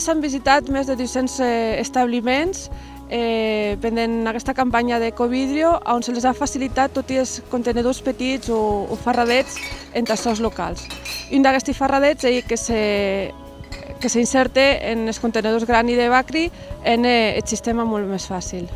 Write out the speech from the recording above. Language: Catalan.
S'han visitat més de 200 establiments pendent aquesta campanya d'Ecovidrio, on se les ha facilitat tots els contenidors petits o ferradets en tassos locals. I un d'aquests ferradets que s'inserta en els contenidors gran i de Bacri en el sistema molt més fàcil.